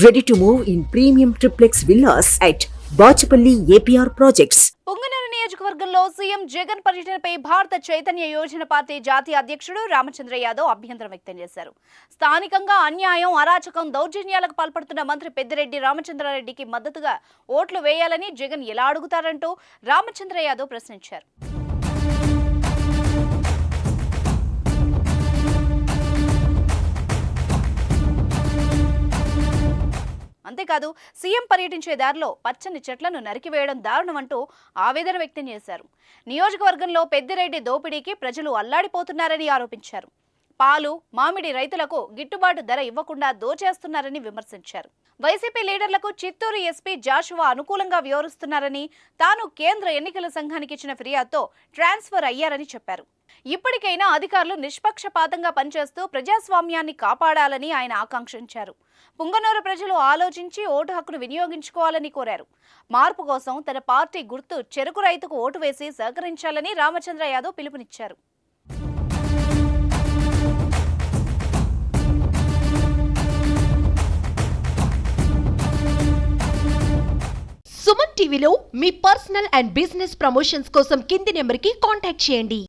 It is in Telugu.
Ready to move in premium triplex villas at Bachapalli APR Projects. Punganur నియోజకవర్గంలో సీఎం జగన్ పర్యటనపై భారత చైతన్య యోజన పార్టీ జాతీయ అధ్యక్షుడు రామచంద్ర యాదవ్ అభ్యంతరం వ్యక్తం చేశారు. స్థానికంగా అన్యాయం, అరాచకం, దౌర్జన్యాలకు పాల్పడుతున్న మంత్రి పెద్దిరెడ్డి రామచంద్రారెడ్డికి మద్దతుగా ఓట్లు వేయాలని జగన్ ఎలా అడుగుతారంటూ రామచంద్ర యాదవ్ ప్రశ్నించారు. అంతేకాదు సీఎం పర్యటించే దారిలో పచ్చని చెట్లను నరికివేయడం దారుణమంటూ ఆవేదన వ్యక్తం చేశారు. నియోజకవర్గంలో పెద్దిరెడ్డి దోపిడీకి ప్రజలు అల్లాడిపోతున్నారని ఆరోపించారు. పాలు, మామిడి రైతులకు గిట్టుబాటు ధర ఇవ్వకుండా దోచేస్తున్నారని విమర్శించారు. వైసీపీ లీడర్లకు చిత్తూరు ఎస్పీ జాషువా అనుకూలంగా వ్యవహరిస్తున్నారని, తాను కేంద్ర ఎన్నికల సంఘానికి ఇచ్చిన ఫిర్యాదుతో ట్రాన్స్ఫర్ అయ్యారని చెప్పారు. ఇప్పటికైనా అధికారులు నిష్పక్షపాతంగా పనిచేస్తూ ప్రజాస్వామ్యాన్ని కాపాడాలని ఆయన ఆకాంక్షించారు. పుంగనూరు ప్రజలు ఆలోచించి ఓటు హక్కును వినియోగించుకోవాలని కోరారు. మార్పు కోసం తన పార్టీ గుర్తు చెరుకు రైతుకు ఓటు వేసి సహకరించాలని రామచంద్ర యాదవ్ పిలుపునిచ్చారు. సుమన్ టీవీలో మీ పర్సనల్ అండ్ బిజినెస్ ప్రమోషన్స్ కోసం కింది నెంబర్కి కాంటాక్ట్ చేయండి.